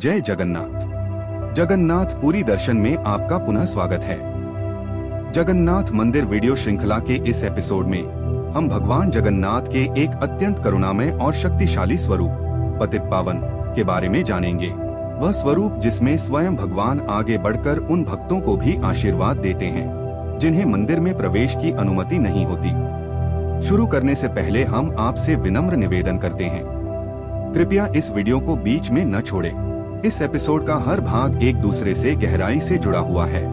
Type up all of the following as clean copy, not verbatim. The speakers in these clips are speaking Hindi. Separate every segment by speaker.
Speaker 1: जय जगन्नाथ। जगन्नाथ पुरी दर्शन में आपका पुनः स्वागत है। जगन्नाथ मंदिर वीडियो श्रृंखला के इस एपिसोड में हम भगवान जगन्नाथ के एक अत्यंत करुणामय और शक्तिशाली स्वरूप पतित पावन के बारे में जानेंगे। वह स्वरूप जिसमें स्वयं भगवान आगे बढ़कर उन भक्तों को भी आशीर्वाद देते हैं जिन्हें मंदिर में प्रवेश की अनुमति नहीं होती। शुरू करने से पहले हम आपसे विनम्र निवेदन करते हैं, कृपया इस वीडियो को बीच में न छोड़ें। इस एपिसोड का हर भाग एक दूसरे से गहराई से जुड़ा हुआ है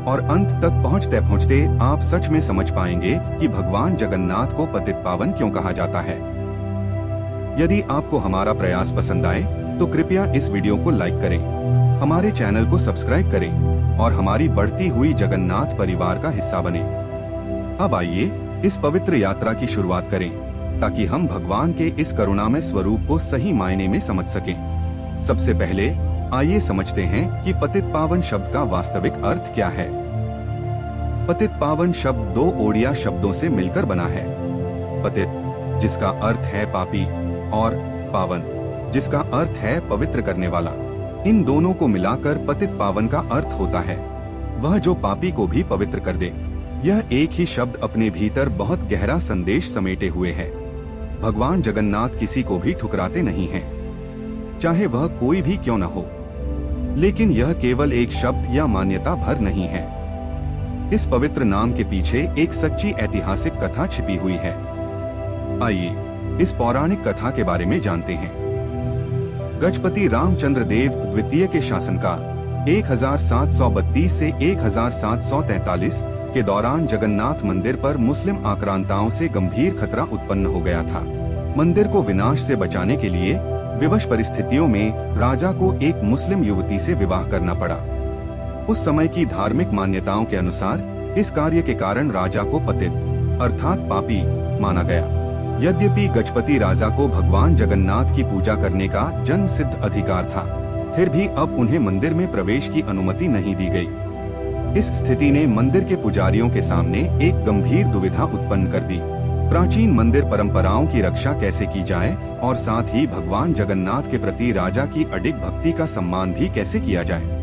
Speaker 1: और अंत तक पहुंचते पहुंचते आप सच में समझ पाएंगे कि भगवान जगन्नाथ को पतित पावन क्यों कहा जाता है। यदि आपको हमारा प्रयास पसंद आए तो कृपया इस वीडियो को लाइक करें, हमारे चैनल को सब्सक्राइब करें और हमारी बढ़ती हुई जगन्नाथ परिवार का हिस्सा बने। अब आइए इस पवित्र यात्रा की शुरुआत करें ताकि हम भगवान के इस करुणामय स्वरूप को सही मायने में समझ सकें। सबसे पहले आइए समझते हैं कि पतित पावन शब्द का वास्तविक अर्थ क्या है। पतित पावन शब्द दो ओडिया शब्दों से मिलकर बना है। पतित जिसका अर्थ है पापी और पावन जिसका अर्थ है पवित्र करने वाला। इन दोनों को मिलाकर पतित पावन का अर्थ होता है वह जो पापी को भी पवित्र कर दे। यह एक ही शब्द अपने भीतर बहुत गहरा संदेश समेटे हुए है। भगवान जगन्नाथ किसी को भी ठुकराते नहीं हैं, चाहे वह कोई भी क्यों न हो। लेकिन यह केवल एक शब्द या मान्यता भर नहीं है। इस पवित्र नाम के पीछे एक सच्ची ऐतिहासिक कथा छिपी हुई है। आइए इस पौराणिक कथा के बारे में जानते हैं। गजपति रामचंद्र देव द्वितीय के शासनकाल 1732 से 1743 के दौरान जगन्नाथ मंदिर पर मुस्लिम आक्रांताओं से गंभीर खतरा उत्पन्न हो गया था। मंदिर को विनाश से बचाने के लिए विवश परिस्थितियों में राजा को एक मुस्लिम युवती से विवाह करना पड़ा। उस समय की धार्मिक मान्यताओं के अनुसार इस कार्य के कारण राजा को पतित अर्थात पापी माना गया। यद्यपि गजपति राजा को भगवान जगन्नाथ की पूजा करने का जन्म सिद्ध अधिकार था, फिर भी अब उन्हें मंदिर में प्रवेश की अनुमति नहीं दी गई। इस स्थिति ने मंदिर के पुजारियों के सामने एक गंभीर दुविधा उत्पन्न कर दी। प्राचीन मंदिर परंपराओं की रक्षा कैसे की जाए और साथ ही भगवान जगन्नाथ के प्रति राजा की अडिग भक्ति का सम्मान भी कैसे किया जाए।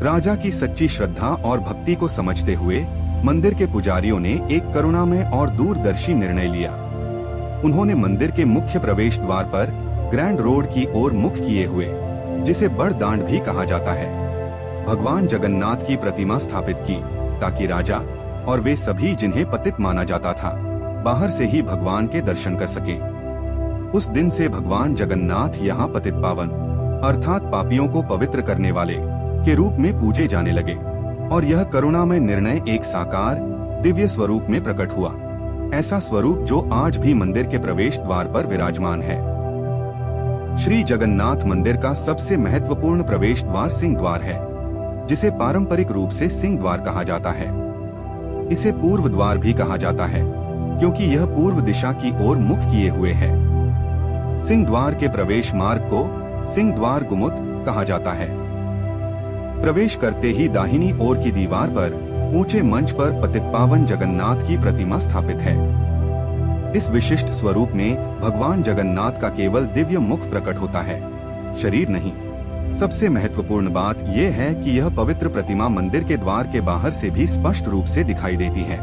Speaker 1: राजा की सच्ची श्रद्धा और भक्ति को समझते हुए मंदिर के पुजारियों ने एक करुणामय और दूरदर्शी निर्णय लिया। उन्होंने मंदिर के मुख्य प्रवेश द्वार पर ग्रैंड रोड की ओर मुख किए हुए, जिसे बड़ दांड भी कहा जाता है, भगवान जगन्नाथ की प्रतिमा स्थापित की ताकि राजा और वे सभी जिन्हें पतित माना जाता था बाहर से ही भगवान के दर्शन कर सकें। उस दिन से भगवान जगन्नाथ यहाँ पतित पावन अर्थात पापियों को पवित्र करने वाले के रूप में पूजे जाने लगे और यह करुणामय निर्णय एक साकार दिव्य स्वरूप में प्रकट हुआ। ऐसा स्वरूप जो आज भी मंदिर के प्रवेश द्वार पर विराजमान है। श्री जगन्नाथ मंदिर का सबसे महत्वपूर्ण प्रवेश द्वार सिंह द्वार है, जिसे पारंपरिक रूप से सिंह द्वार कहा जाता है। इसे पूर्व द्वार भी कहा जाता है क्योंकि यह पूर्व दिशा की ओर मुख किए हुए है। सिंह द्वार के प्रवेश मार्ग को सिंह द्वार गुमुत कहा जाता है। प्रवेश करते ही दाहिनी ओर की दीवार पर ऊंचे मंच पर पतित पावन जगन्नाथ की प्रतिमा स्थापित है। इस विशिष्ट स्वरूप में भगवान जगन्नाथ का केवल दिव्य मुख प्रकट होता है, शरीर नहीं। सबसे महत्वपूर्ण बात यह है कि यह पवित्र प्रतिमा मंदिर के द्वार के बाहर से भी स्पष्ट रूप से दिखाई देती है,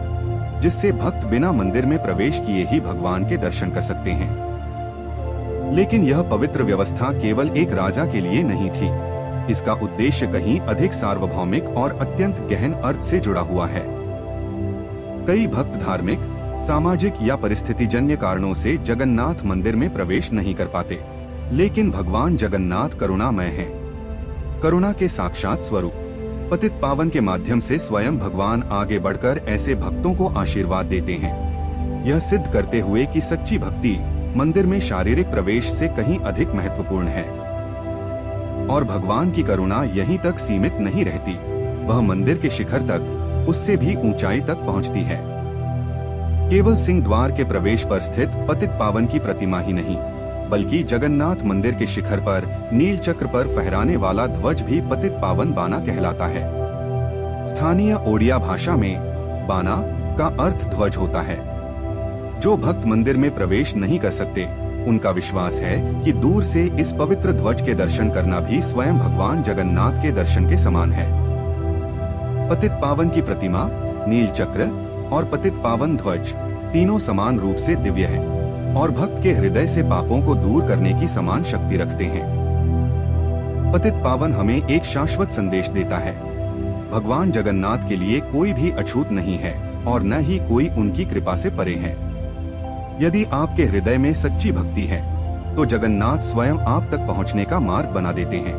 Speaker 1: जिससे भक्त बिना मंदिर में प्रवेश किए ही भगवान के दर्शन कर सकते हैं। लेकिन यह पवित्र व्यवस्था केवल एक राजा के लिए नहीं थी। इसका उद्देश्य कहीं अधिक सार्वभौमिक और अत्यंत गहन अर्थ से जुड़ा हुआ है। कई भक्त धार्मिक, सामाजिक या परिस्थितिजन्य कारणों से जगन्नाथ मंदिर में प्रवेश नहीं कर पाते, लेकिन भगवान जगन्नाथ करुणामय हैं। करुणा के साक्षात स्वरूप पतित पावन के माध्यम से स्वयं भगवान आगे बढ़कर ऐसे भक्तों को आशीर्वाद देते हैं, यह सिद्ध करते हुए कि सच्ची भक्ति मंदिर में शारीरिक प्रवेश से कहीं अधिक महत्वपूर्ण है। और भगवान की करुणा यहीं तक सीमित नहीं रहती, वह मंदिर के शिखर तक, उससे भी ऊंचाई तक पहुंचती है। केवल सिंह द्वार के प्रवेश पर स्थित पतित पावन की प्रतिमा ही नहीं, बल्कि जगन्नाथ मंदिर के शिखर पर नील चक्र पर फहराने वाला ध्वज भी पतित पावन बाना कहलाता है। स्थानीय ओडिया भाषा में बाना का अर्थ ध्वज होता है। जो भक्त मंदिर में प्रवेश नहीं कर सकते उनका विश्वास है कि दूर से इस पवित्र ध्वज के दर्शन करना भी स्वयं भगवान जगन्नाथ के दर्शन के समान है। पतित पावन की प्रतिमा, नील चक्र और पतित पावन ध्वज तीनों समान रूप से दिव्य हैं और भक्त के हृदय से पापों को दूर करने की समान शक्ति रखते हैं। पतित पावन हमें एक शाश्वत संदेश देता है। भगवान जगन्नाथ के लिए कोई भी अछूत नहीं है और न ही कोई उनकी कृपा से परे है। यदि आपके हृदय में सच्ची भक्ति है तो जगन्नाथ स्वयं आप तक पहुंचने का मार्ग बना देते हैं।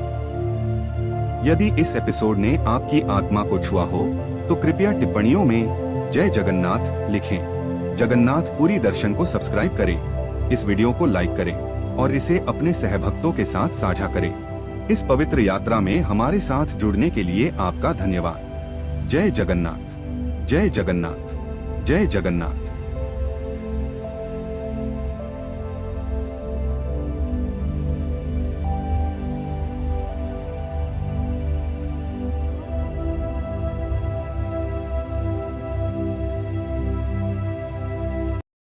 Speaker 1: यदि इस एपिसोड ने आपकी आत्मा को छुआ हो तो कृपया टिप्पणियों में जय जगन्नाथ लिखें। जगन्नाथ पुरी दर्शन को सब्सक्राइब करें, इस वीडियो को लाइक करें और इसे अपने सहभक्तों के साथ साझा करें। इस पवित्र यात्रा में हमारे साथ जुड़ने के लिए आपका धन्यवाद। जय जगन्नाथ, जय जगन्नाथ, जय जगन्नाथ।